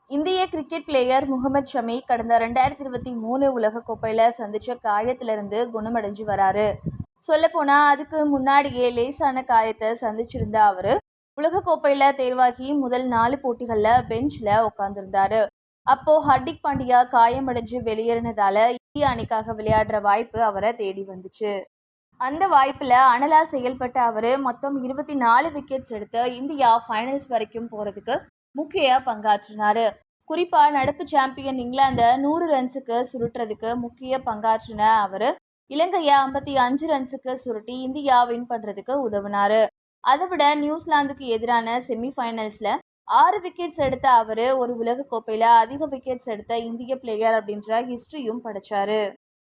இந்திய cricket player Mohammed Shami கடந்த 2023 உலகக்கோப்பையில் சந்திச்ச காயத்திலிருந்து குணமடைஞ்சு வராரு. சொல்லப்போனா அதுக்கு முன்னாடியே லேசான காயத்தை சந்திச்சிருந்த அவரு உலகக்கோப்பையில் தேர்வாகி முதல் 4 போட்டிகளில் பெஞ்சில் உட்காந்துருந்தாரு. அப்போ ஹர்திக் பாண்டியா காயமடைஞ்சு வெளியேறினதால இந்திய அணிக்காக விளையாடுற வாய்ப்பு அவரை தேடி வந்துச்சு. அந்த வாய்ப்பில் அனலா செயல்பட்ட அவர் மொத்தம் 24 விக்கெட்ஸ் எடுத்து இந்தியா ஃபைனல்ஸ் வரைக்கும் போகிறதுக்கு முக்கிய பங்காற்றினார். குறிப்பாக நடப்பு சாம்பியன் இங்கிலாந்தை 100 ரன்ஸுக்கு சுருட்டுறதுக்கு முக்கிய பங்காற்றின அவர் இலங்கையை 55 ரன்ஸுக்கு சுருட்டி இந்தியா வின் பண்ணுறதுக்கு உதவினார். அதை விட நியூசிலாந்துக்கு எதிரான செமிஃபைனல்ஸில் 6 விக்கெட்ஸ் எடுத்த அவர் ஒரு உலகக்கோப்பையில் அதிக விக்கெட்ஸ் எடுத்த இந்திய பிளேயர் அப்படின்ற ஹிஸ்ட்ரியும் படைச்சாரு.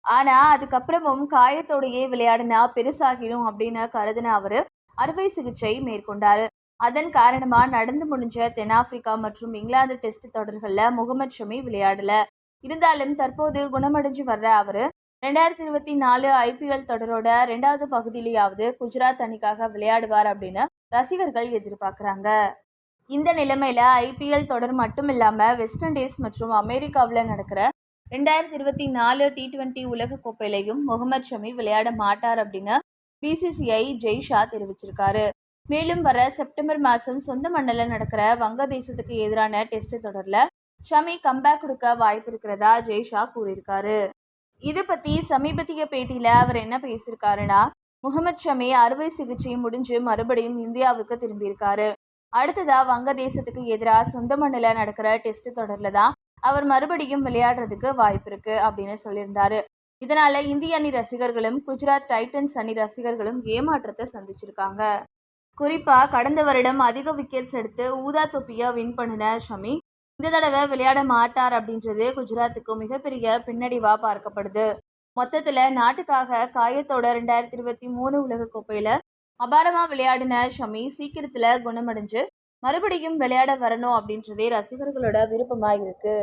ஆனால் அதுக்கப்புறமும் காயத்தோடையே விளையாடினா பெருசாகிடும் அப்படின்னு கருதின அவர் அறுவை சிகிச்சை மேற்கொண்டார். அதன் காரணமாக நடந்து முடிஞ்ச தென்னாப்பிரிக்கா மற்றும் இங்கிலாந்து டெஸ்ட் தொடர்களில் முகமது ஷமி விளையாடல. இருந்தாலும் தற்போது குணமடைஞ்சு வர்ற அவர் 2024 IPL தொடரோட 2வது பகுதியிலேயாவது குஜராத் அணிக்காக விளையாடுவார் அப்படின்னு ரசிகர்கள் எதிர்பார்க்குறாங்க. இந்த நிலைமையில IPL தொடர் மட்டும் இல்லாமல் வெஸ்ட் இண்டீஸ் மற்றும் அமெரிக்காவில் நடக்கிற 2024 T20 உலகக்கோப்பையிலையும் முகமது ஷமி விளையாட மாட்டார் அப்படின்னு BCCI ஜெய்ஷா தெரிவிச்சிருக்காரு. மேலும் வர செப்டம்பர் மாதம் சொந்த மண்ணில் நடக்கிற வங்கதேசத்துக்கு எதிரான டெஸ்ட் தொடரில் ஷமி கம்பேக் கொடுக்க வாய்ப்பு இருக்கிறதா ஜெய்ஷா கூறியிருக்காரு. இதை பற்றி சமீபத்திய பேட்டியில் அவர் என்ன பேசியிருக்காருன்னா, முகமது ஷமி அறுவை சிகிச்சை முடிஞ்சு மறுபடியும் இந்தியாவுக்கு திரும்பியிருக்காரு. அடுத்ததா வங்கதேசத்துக்கு எதிராக சொந்த மண்ணில் நடக்கிற டெஸ்ட் தொடரில் தான் அவர் மறுபடியும் விளையாடுறதுக்கு வாய்ப்பு இருக்கு அப்படின்னு சொல்லியிருந்தாரு. இதனால இந்திய அணி ரசிகர்களும் குஜராத் டைட்டன்ஸ் அணி ரசிகர்களும் ஏமாற்றத்தை சந்திச்சிருக்காங்க. குறிப்பா கடந்த வருடம் அதிக விக்கெட்ஸ் எடுத்து ஊதா தொப்பியை வின் பண்ணின ஷமி இந்த தடவை விளையாட மாட்டார் அப்படின்றது குஜராத்துக்கு மிகப்பெரிய பின்னடைவா பார்க்கப்படுது. மொத்தத்துல நாட்டுக்காக காயத்தோட 2023 உலகக்கோப்பையில அபாரமா விளையாடின ஷமி சீக்கிரத்துல குணமடைஞ்சு மறுபடியும் விளையாட வரணும் அப்படின்றதே ரசிகர்களோட விருப்பமா இருக்கு.